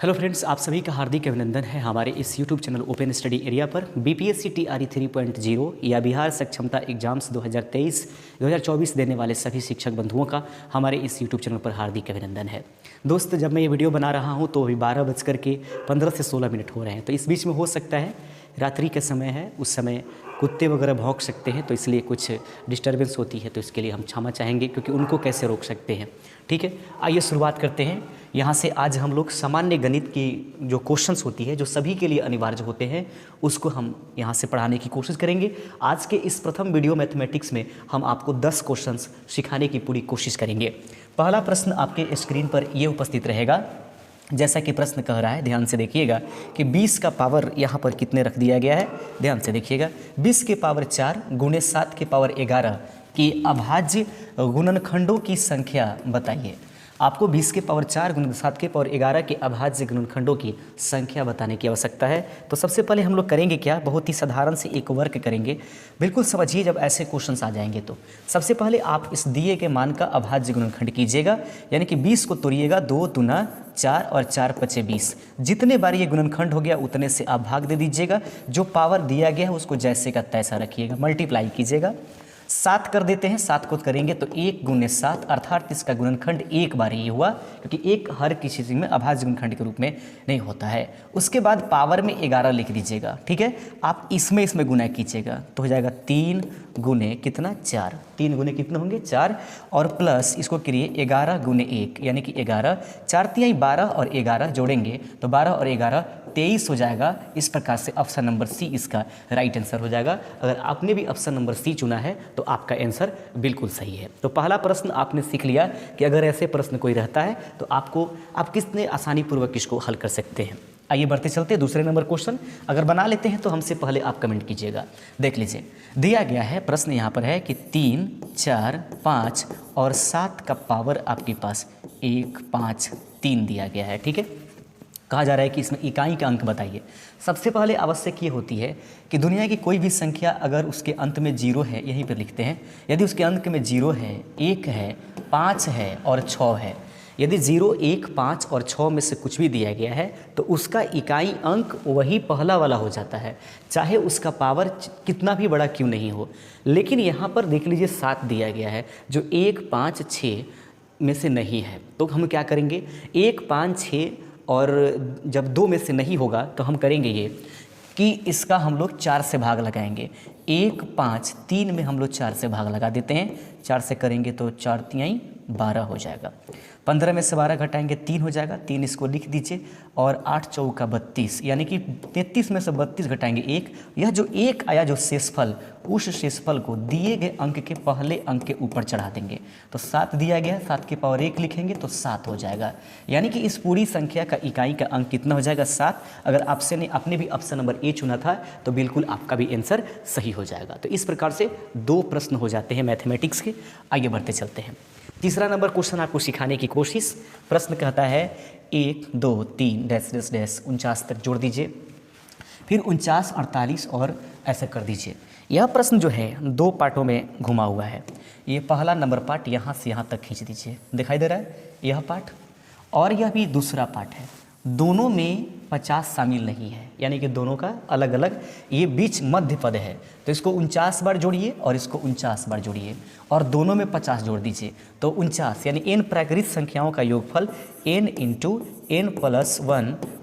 Hello friends, आप सभी का हार्दिक अभिनंदन है हमारे इस YouTube channel open study area पर। बीपीएससी टीआरई 3.0 या बिहार सक्षमता एग्जाम्स 2023-2024 देने वाले सभी शिक्षक बंधुओं का हमारे इस यूट्यूब चैनल पर हार्दिक अभिनंदन है। दोस्त, जब मैं ये वीडियो बना रहा हूँ तो अभी 12:15 से 16 मिनट हो रहे हैं, तो इस बीच में हो सकता है रात्रि का समय है, उस समय कुत्ते वगैरह भौंक सकते हैं, तो इसलिए कुछ डिस्टर्बेंस होती है, तो इसके लिए हम क्षमा चाहेंगे, क्योंकि उनको कैसे रोक सकते हैं। ठीक है, आइए शुरुआत करते हैं। यहाँ से आज हम लोग सामान्य गणित की जो क्वेश्चंस होती है, जो सभी के लिए अनिवार्य होते हैं, उसको हम यहाँ से पढ़ाने की कोशिश करेंगे। आज के इस प्रथम वीडियो मैथमेटिक्स में हम आपको 10 क्वेश्चंस सिखाने की पूरी कोशिश करेंगे। पहला प्रश्न आपके स्क्रीन पर ये उपस्थित रहेगा। जैसा कि प्रश्न कह रहा है, ध्यान से देखिएगा कि 20 का पावर यहाँ पर कितने रख दिया गया है। ध्यान से देखिएगा, 20 के पावर 4 गुणे 7 के पावर 11 की अभाज्य गुणनखंडों की संख्या बताइए। आपको 20 के पावर 4 गुणे 7 के पावर 11 के अभाज्य गुणनखंडों की संख्या बताने की आवश्यकता है। तो सबसे पहले हम लोग करेंगे क्या, बहुत ही साधारण से एक वर्क करेंगे। बिल्कुल समझिए, जब ऐसे क्वेश्चंस आ जाएंगे तो सबसे पहले आप इस दिए के मान का अभाज्य गुणनखंड कीजिएगा, यानी कि 20 को तोड़िएगा, 2 दूना 4 और 4 पचे 20। जितने बार ये गुणनखंड हो गया उतने से आप भाग दे दीजिएगा। जो पावर दिया गया है उसको जैसे का तैसा रखिएगा, मल्टीप्लाई कीजिएगा। 7 कर देते हैं, 7 को करेंगे तो 1 गुणे 7, अर्थात इसका गुणनखंड एक बार ही हुआ, क्योंकि एक हर किसी चीज़ में अभाज्य गुणनखंड के रूप में नहीं होता है। उसके बाद पावर में 11 लिख दीजिएगा। ठीक है, आप इसमें गुना कीजिएगा तो हो जाएगा 3 गुने कितना 4, 3 गुने कितने होंगे 4, और प्लस इसको करिए 11 गुने 1 यानी कि 11, 4 तिहाई 12 और 11 जोड़ेंगे तो 12 और 11 23 हो जाएगा। इस प्रकार से ऑप्शन नंबर सी इसका राइट आंसर हो जाएगा। अगर आपने भी ऑप्शन नंबर सी चुना है तो आपका आंसर बिल्कुल सही है। तो पहला प्रश्न आपने सीख लिया कि अगर ऐसे प्रश्न कोई रहता है तो आप कितने आसानी पूर्वक इसको हल कर सकते हैं। आइए बढ़ते चलते दूसरे नंबर क्वेश्चन। अगर बना लेते हैं तो हमसे पहले आप कमेंट कीजिएगा। देख लीजिए, दिया गया है प्रश्न यहाँ पर है कि 3, 4, 5 और 7 का पावर आपके पास 1, 5, 3 दिया गया है। ठीक है, कहा जा रहा है कि इसमें इकाई का अंक बताइए। सबसे पहले आवश्यक ये होती है कि दुनिया की कोई भी संख्या अगर उसके अंत में 0 है, यहीं पर लिखते हैं, यदि उसके अंक में 0 है, 1 है, 5 है और 6 है, यदि 0, 1, 5 और 6 में से कुछ भी दिया गया है तो उसका इकाई अंक वही पहला वाला हो जाता है, चाहे उसका पावर कितना भी बड़ा क्यों नहीं हो। लेकिन यहाँ पर देख लीजिए 7 दिया गया है, जो 1, 5, 6 में से नहीं है। तो हम क्या करेंगे, 1, 5, 6 और जब 2 में से नहीं होगा तो हम करेंगे ये कि इसका हम लोग 4 से भाग लगाएंगे। 1, 5, 3 में हम लोग 4 से भाग लगा देते हैं। 4 से करेंगे तो 4 तिहाई 12 हो जाएगा। 15 में से 12 घटाएंगे 3 हो जाएगा, 3 इसको लिख दीजिए, और 8 चौका 32 यानी कि 33 में से 32 घटाएंगे 1। यह जो 1 आया जो शेषफल, उस शेषफल को दिए गए अंक के पहले अंक के ऊपर चढ़ा देंगे। तो 7 दिया गया, 7 के पावर 1 लिखेंगे तो 7 हो जाएगा। यानी कि इस पूरी संख्या का इकाई का अंक कितना हो जाएगा 7। अगर आपने भी ऑप्शन नंबर ए चुना था तो बिल्कुल आपका भी आंसर सही हो जाएगा। तो इस प्रकार से 2 प्रश्न हो जाते हैं मैथमेटिक्स के। आइए बढ़ते चलते हैं। तीसरा नंबर क्वेश्चन आपको सिखाने की कोशिश। प्रश्न कहता है 1, 2, 3 डैश डैश डैश 49 तक जोड़ दीजिए, फिर 49, 48 और ऐसा कर दीजिए। यह प्रश्न जो है 2 पार्टों में घुमा हुआ है। ये पहला नंबर पार्ट यहाँ से यहाँ तक खींच दीजिए, दिखाई दे रहा है यह पार्ट, और यह भी दूसरा पार्ट है। दोनों में 50 शामिल नहीं है, यानी कि दोनों का अलग अलग ये बीच मध्य पद है। तो इसको 49 बार जोड़िए और इसको 49 बार जोड़िए और दोनों में 50 जोड़ दीजिए तो 49 यानी n प्राकृत संख्याओं का योगफल n × n +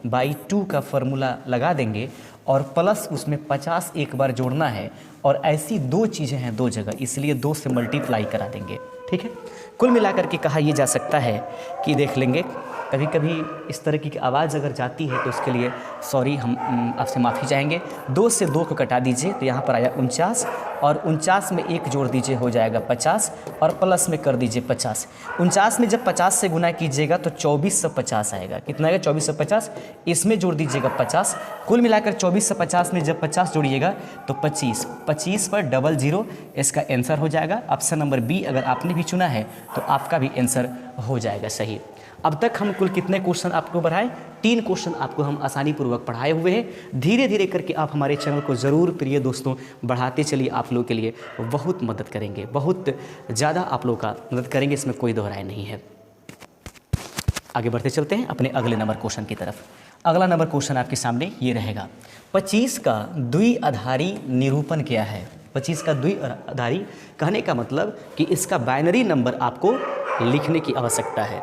1/2 का फॉर्मूला लगा देंगे और प्लस उसमें 50 एक बार जोड़ना है। और ऐसी 2 चीज़ें हैं 2 जगह, इसलिए 2 से मल्टीप्लाई करा देंगे। ठीक है, कुल मिलाकर के कहा यह जा सकता है कि देख लेंगे, कभी कभी इस तरह की आवाज़ अगर जाती है तो उसके लिए सॉरी, हम आपसे माफ़ी चाहेंगे। 2 से 2 को कटा दीजिए तो यहाँ पर आया 49, और 49 में 1 जोड़ दीजिए हो जाएगा 50, और प्लस में कर दीजिए 50। 49 में जब 50 से गुना कीजिएगा तो 2450 आएगा। कितना आएगा 2450, इसमें जोड़ दीजिएगा 50। कुल मिलाकर 2450 में जब 50 जोड़िएगा तो 25, 25 पर 00 इसका आंसर हो जाएगा। ऑप्शन नंबर बी अगर आपने भी चुना है तो आपका भी आंसर हो जाएगा सही। अब तक हम कुल कितने क्वेश्चन आपको बढ़ाए, 3 क्वेश्चन आपको हम आसानी पूर्वक पढ़ाए हुए हैं। धीरे धीरे करके आप हमारे चैनल को ज़रूर प्रिय दोस्तों बढ़ाते चलिए, आप लोगों के लिए बहुत मदद करेंगे, बहुत ज़्यादा आप लोगों का मदद करेंगे, इसमें कोई दोहराई नहीं है। आगे बढ़ते चलते हैं अपने अगले नंबर क्वेश्चन की तरफ। अगला नंबर क्वेश्चन आपके सामने ये रहेगा, 25 का द्विआधारी निरूपण क्या है। 25 का द्विआधारी कहने का मतलब कि इसका बाइनरी नंबर आपको लिखने की आवश्यकता है।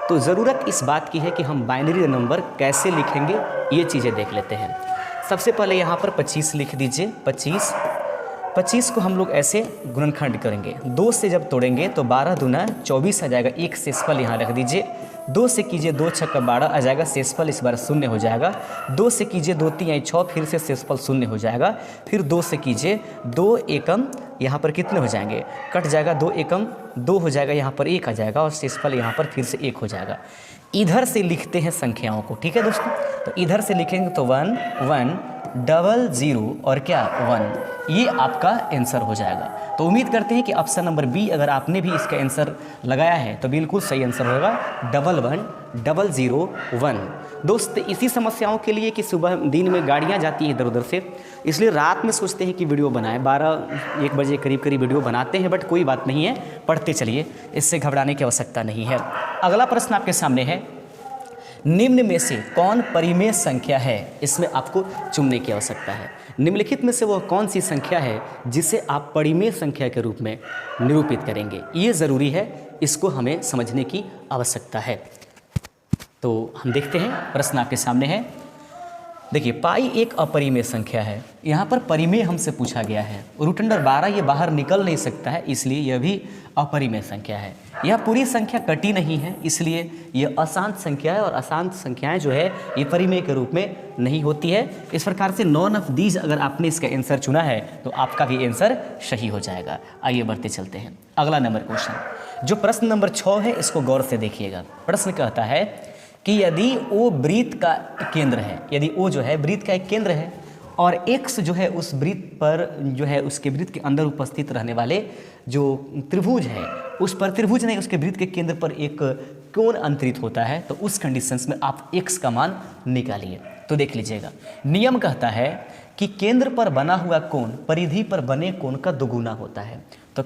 तो ज़रूरत इस बात की है कि हम बाइनरी नंबर कैसे लिखेंगे, ये चीज़ें देख लेते हैं। सबसे पहले यहाँ पर 25 लिख दीजिए। 25 को हम लोग ऐसे गुणनखंड करेंगे, 2 से जब तोड़ेंगे तो 12 दूना 24 आ जाएगा, एक शेषफल यहाँ रख दीजिए। 2 से कीजिए 2 छक्का 12 आ जाएगा, शेषफल इस बार 0 हो जाएगा। 2 से कीजिए 2 3 6, फिर से शेषफल 0 हो जाएगा। फिर 2 से कीजिए 2 एकम, यहाँ पर कितने हो जाएंगे, कट जाएगा, 2 एकम 2 हो जाएगा, यहाँ पर 1 आ जाएगा और शेषफल यहाँ पर फिर से 1 हो जाएगा। इधर से लिखते हैं संख्याओं को, ठीक है दोस्तों। तो इधर से लिखेंगे तो 1 1 0 0 और क्या 1, ये आपका आंसर हो जाएगा। तो उम्मीद करते हैं कि ऑप्शन नंबर बी अगर आपने भी इसका आंसर लगाया है तो बिल्कुल सही आंसर होगा 1 1 0 0 1। दोस्त इसी समस्याओं के लिए कि सुबह दिन में गाड़ियां जाती हैं इधर उधर से, इसलिए रात में सोचते हैं कि वीडियो बनाएं, 12-1 बजे करीब वीडियो बनाते हैं, बट कोई बात नहीं है, पढ़ते चलिए, इससे घबराने की आवश्यकता नहीं है। अगला प्रश्न आपके सामने है, निम्न में से कौन परिमेय संख्या है। इसमें आपको चुनने की आवश्यकता है। निम्नलिखित में से वह कौन सी संख्या है जिसे आप परिमेय संख्या के रूप में निरूपित करेंगे, ये ज़रूरी है, इसको हमें समझने की आवश्यकता है। तो हम देखते हैं, प्रश्न आपके सामने है। देखिए, पाई एक अपरिमेय संख्या है, यहाँ पर परिमेय हमसे पूछा गया है। रूट अंडर 12 ये बाहर निकल नहीं सकता है, इसलिए यह भी अपरिमेय संख्या है। यह पूरी संख्या कटी नहीं है, इसलिए यह अशांत संख्या है और अशांत संख्याएं जो है ये परिमेय के रूप में नहीं होती है। इस प्रकार से नॉन ऑफ दीज अगर आपने इसका आंसर चुना है तो आपका भी आंसर सही हो जाएगा। आइए बढ़ते चलते हैं। अगला नंबर क्वेश्चन, जो प्रश्न नंबर 6 है, इसको गौर से देखिएगा। प्रश्न कहता है कि यदि ओ वृत्त का केंद्र है, यदि ओ जो है वृत्त का एक केंद्र है और x जो है उस वृत्त पर जो है उसके वृत्त के अंदर उपस्थित रहने वाले जो त्रिभुज है उस पर, त्रिभुज नहीं उसके वृत्त के केंद्र पर एक कोण अंतरित होता है, तो उस कंडीशंस में आप x का मान निकालिए। तो देख लीजिएगा, नियम कहता है कि केंद्र पर बना हुआ कोण परिधि पर बने कोण का दोगुना होता है। तो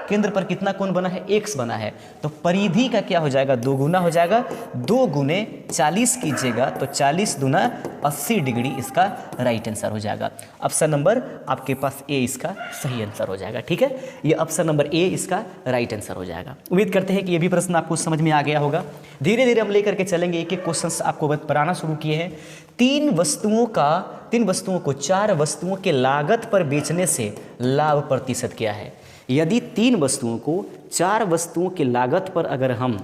केंद्र पर कितना कोण बना है, x बना है, तो परिधि का क्या हो जाएगा, दोगुना हो जाएगा। 2 गुने 40 कीजिएगा तो 40 दूना 80 डिग्री इसका राइट आंसर हो जाएगा। ऑप्शन नंबर आपके पास ए इसका सही आंसर हो जाएगा। ठीक है, ये ऑप्शन नंबर ए इसका राइट आंसर हो जाएगा। उम्मीद करते हैं कि ये भी प्रश्न आपको समझ में आ गया होगा। धीरे धीरे हम लेकर के चलेंगे, एक एक क्वेश्चन आपको पढ़ाना शुरू किए हैं। 3 वस्तुओं को 4 वस्तुओं के लागत पर बेचने से लाभ प्रतिशत क्या है। यदि 3 वस्तुओं को 4 वस्तुओं की लागत पर अगर हम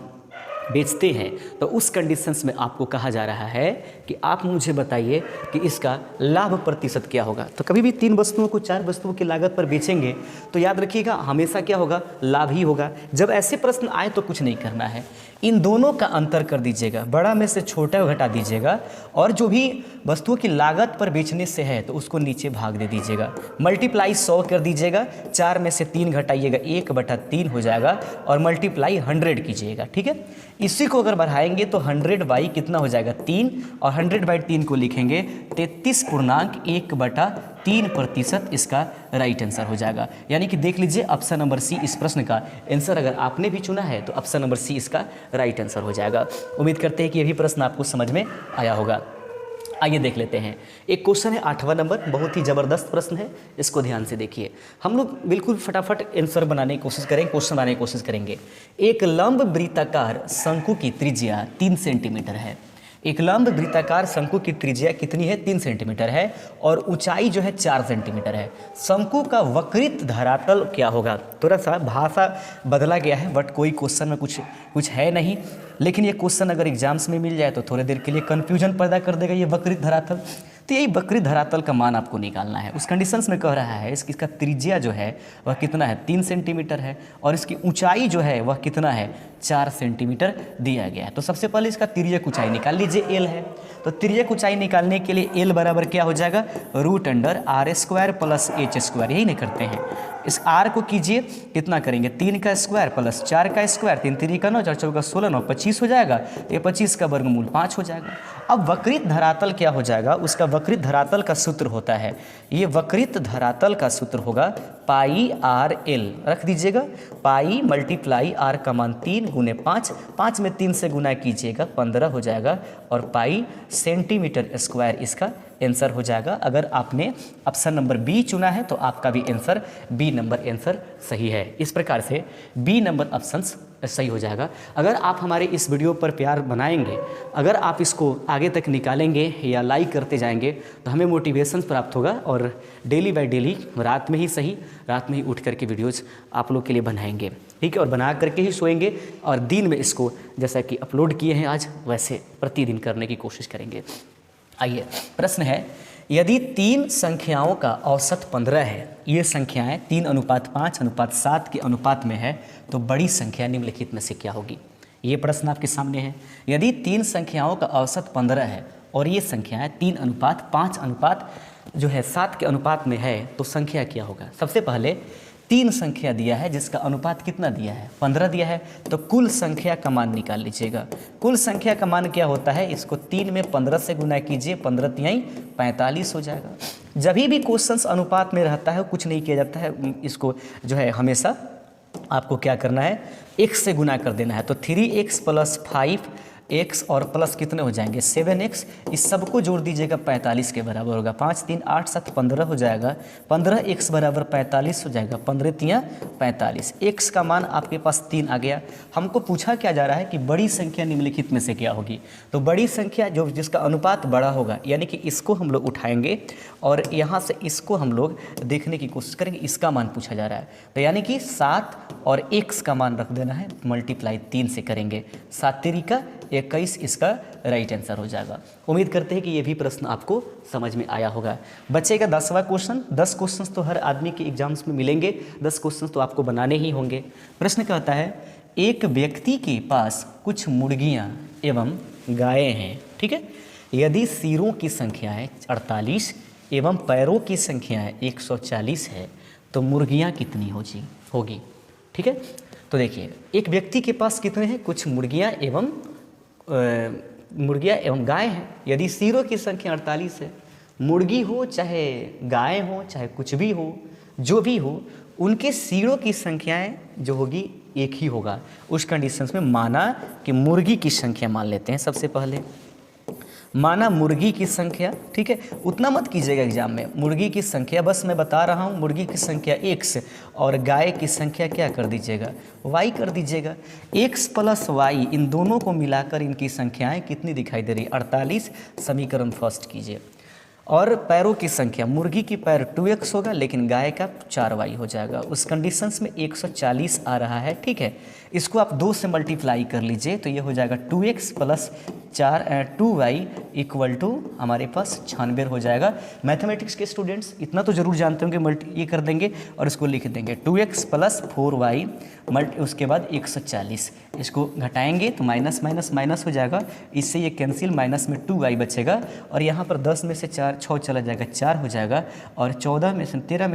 बेचते हैं तो उस कंडीशंस में आपको कहा जा रहा है कि आप मुझे बताइए कि इसका लाभ प्रतिशत क्या होगा। तो कभी भी 3 वस्तुओं को 4 वस्तुओं की लागत पर बेचेंगे तो याद रखिएगा हमेशा क्या होगा, लाभ ही होगा। जब ऐसे प्रश्न आए तो कुछ नहीं करना है, इन दोनों का अंतर कर दीजिएगा, बड़ा में से छोटा घटा दीजिएगा और जो भी वस्तुओं की लागत पर बेचने से है तो उसको नीचे भाग दे दीजिएगा। मल्टीप्लाई 100 कर दीजिएगा, 4 में से 3 घटाइएगा 1/3 हो जाएगा और मल्टीप्लाई 100 कीजिएगा। ठीक है, इसी को अगर बढ़ाएंगे तो 100 कितना हो जाएगा 3 और 100/3 को लिखेंगे 33.1/3% इसका राइट आंसर हो जाएगा। यानी कि देख लीजिए ऑप्शन नंबर सी इस प्रश्न का आंसर अगर आपने भी चुना है तो ऑप्शन नंबर सी इसका राइट आंसर हो जाएगा। उम्मीद करते हैं कि ये भी प्रश्न आपको समझ में आया होगा। आइए देख लेते हैं, एक क्वेश्चन है 8वां नंबर, बहुत ही ज़बरदस्त प्रश्न है, इसको ध्यान से देखिए। हम लोग बिल्कुल फटाफट आंसर बनाने की कोशिश करेंगे, क्वेश्चन बनाने की कोशिश करेंगे। एक लंब वृत्ताकार शंकु की त्रिज्या 3 सेंटीमीटर है। एक लंब वृत्ताकार शंकु की त्रिज्या कितनी है, 3 सेंटीमीटर है और ऊंचाई जो है 4 सेंटीमीटर है। शंकु का वक्रित धरातल क्या होगा। थोड़ा सा भाषा बदला गया है बट कोई क्वेश्चन में कुछ है नहीं, लेकिन ये क्वेश्चन अगर एग्जाम्स में मिल जाए तो थोड़ी देर के लिए कन्फ्यूजन पैदा कर देगा ये वक्रित धरातल। तो यही वक्रित धरातल का मान आपको निकालना है। उस कंडीशंस में कह रहा है इसका त्रिज्या जो है वह कितना है, 3 सेंटीमीटर है और इसकी ऊंचाई जो है वह कितना है, 4 सेंटीमीटर दिया गया है। तो सबसे पहले इसका तिर्यक ऊंचाई निकाल लीजिए, एल है। तो तिर्यक ऊंचाई निकालने के लिए एल बराबर क्या हो जाएगा, √r² + h², यही नहीं करते हैं। इस r को कीजिए, कितना करेंगे 3 का स्क्वायर + 4 का स्क्वायर, 3 3 का 9, 4 4 का 16, 9 25 हो जाएगा। ये 25 का वर्गमूल 5 हो जाएगा। अब वक्रित धरातल क्या हो जाएगा, उसका वक्रित धरातल का सूत्र होता है, ये वक्रित धरातल का सूत्र होगा πr_l, रख दीजिएगा। पाई × r का मान 3 गुने 5, 5 में 3 से गुना कीजिएगा 15 हो जाएगा और पाई सेंटीमीटर स्क्वायर इसका आंसर हो जाएगा। अगर आपने ऑप्शन नंबर बी चुना है तो आपका भी आंसर बी नंबर आंसर सही है। इस प्रकार से बी नंबर ऑप्शन सही हो जाएगा। अगर आप हमारे इस वीडियो पर प्यार बनाएंगे, अगर आप इसको आगे तक निकालेंगे या लाइक करते जाएंगे तो हमें मोटिवेशन प्राप्त होगा और डेली बाय डेली रात में ही सही, रात में ही उठ करके वीडियोज़ आप लोग के लिए बनाएंगे, ठीक है, और बना करके ही सोएंगे और दिन में इसको जैसा कि अपलोड किए हैं आज वैसे प्रतिदिन करने की कोशिश करेंगे। आइए, प्रश्न है, यदि 3 संख्याओं का औसत 15 है, ये संख्याएं 3:5:7 के अनुपात में है, तो बड़ी संख्या निम्नलिखित में से क्या होगी? ये प्रश्न आपके सामने है। यदि 3 संख्याओं का औसत 15 है और ये संख्याएं 3:5:7 के अनुपात में है, तो संख्या क्या होगा? सबसे पहले 3 संख्या दिया है जिसका अनुपात कितना दिया है? 15 दिया है, तो कुल संख्या का मान निकाल लीजिएगा। कुल संख्या का मान क्या होता है? इसको 3 में 15 से गुना कीजिए, 15 तिहाई 45 हो जाएगा। जब भी क्वेश्चंस अनुपात में रहता है कुछ नहीं किया जाता है, इसको जो है हमेशा आपको क्या करना है, x से गुना कर देना है। तो 3x + 5x और प्लस कितने हो जाएंगे? 7x। इस सबको जोड़ दीजिएगा 45 के बराबर होगा। 5 3 8 7 15 हो जाएगा। 15x बराबर 45 हो जाएगा। 15 तिया 45। x का मान आपके पास 3 आ गया। हमको पूछा क्या जा रहा है कि बड़ी संख्या निम्नलिखित में से क्या होगी? तो बड़ी संख्या जो जिसका अनुपात बड़ा होगा, यानी कि इसको हम लोग उठाएंगे और यहाँ से इसको हम लोग देखने की कोशिश करेंगे, इसका मान पूछा जा रहा है। तो यानी कि 7 और x का मान रख देना है, मल्टीप्लाई 3 से करेंगे। 7 3 का 21 इसका राइट आंसर हो जाएगा। उम्मीद करते हैं कि ये भी प्रश्न आपको समझ में आया होगा। बचेगा 10वां क्वेश्चन। 10 क्वेश्चन तो हर आदमी के एग्जाम्स में मिलेंगे, 10 क्वेश्चन तो आपको बनाने ही होंगे। प्रश्न कहता है, एक व्यक्ति के पास कुछ मुर्गियां एवं गायें हैं, ठीक है। यदि सिरों की संख्याएं 48 एवं पैरों की संख्याएं 140 है, तो मुर्गियां कितनी होगी, ठीक है। तो देखिए, एक व्यक्ति के पास कितने हैं? कुछ मुर्गियां एवं गाय हैं। यदि सिरों की संख्या 48 है, मुर्गी हो चाहे गाय हो चाहे कुछ भी हो, जो भी हो, उनके सिरों की संख्याएं जो होगी एक ही होगा। उस कंडीशंस में माना कि मुर्गी की संख्या मान लेते हैं। सबसे पहले माना मुर्गी की संख्या, ठीक है, उतना मत कीजिएगा एग्जाम में। मुर्गी की संख्या बस मैं बता रहा हूँ, मुर्गी की संख्या x और गाय की संख्या क्या कर दीजिएगा? y कर दीजिएगा। x + y, इन दोनों को मिलाकर इनकी संख्याएं कितनी दिखाई दे रही है? 48। समीकरण फर्स्ट कीजिए। और पैरों की संख्या, मुर्गी की पैर 2x होगा लेकिन गाय का 4y हो जाएगा। उस कंडीशंस में 140 आ रहा है, ठीक है। इसको आप 2 से मल्टीप्लाई कर लीजिए तो ये हो जाएगा 2x + 2y = हमारे पास 96 हो जाएगा। मैथमेटिक्स के स्टूडेंट्स इतना तो जरूर जानते होंगे, ये कर देंगे और इसको लिख देंगे 2x + 4y उसके बाद 140। इसको घटाएंगे तो माइनस माइनस माइनस हो जाएगा, इससे ये कैंसिल, माइनस में 2y बचेगा और यहाँ पर 10 में से 6 चला जाएगा, 4 हो जाएगा और 13 में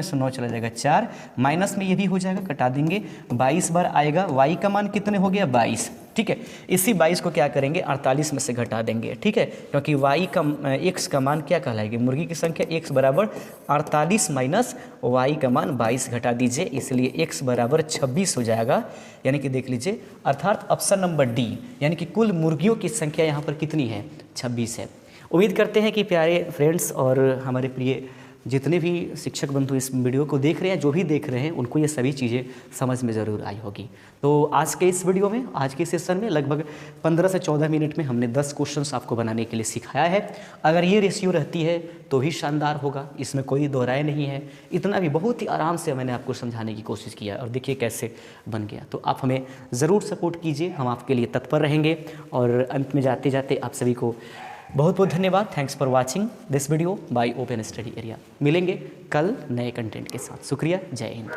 से 9 चला जाएगा, 4, माइनस में ये भी हो जाएगा, कटा देंगे, 22 बार आएगा। y का मान कितने हो गया? 22, ठीक है। इसी 22 को क्या करेंगे? 48 में से घटा देंगे, ठीक है, क्योंकि x का मान क्या कहलाएगी? मुर्गी की संख्या x बराबर 48 माइनस y का मान 22 घटा दीजिए, इसलिए x बराबर 26 हो जाएगा। यानी कि देख लीजिए, अर्थात ऑप्शन नंबर डी, यानी कि कुल मुर्गियों की संख्या यहाँ पर कितनी है? 26 है। उम्मीद करते हैं कि प्यारे फ्रेंड्स और हमारे प्रिय जितने भी शिक्षक बंधु इस वीडियो को देख रहे हैं, जो भी देख रहे हैं, उनको ये सभी चीज़ें समझ में ज़रूर आई होगी। तो आज के इस वीडियो में, आज के सेशन में लगभग 15 से 14 मिनट में हमने 10 क्वेश्चंस आपको बनाने के लिए सिखाया है। अगर ये रेशियो रहती है तो भी शानदार होगा, इसमें कोई दो राय नहीं है। इतना भी बहुत ही आराम से मैंने आपको समझाने की कोशिश किया और देखिए कैसे बन गया। तो आप हमें ज़रूर सपोर्ट कीजिए, हम आपके लिए तत्पर रहेंगे। और अंत में जाते जाते आप सभी को बहुत बहुत धन्यवाद। Thanks for watching this video bye open study area. मिलेंगे कल नए कंटेंट के साथ। शुक्रिया, जय हिंद।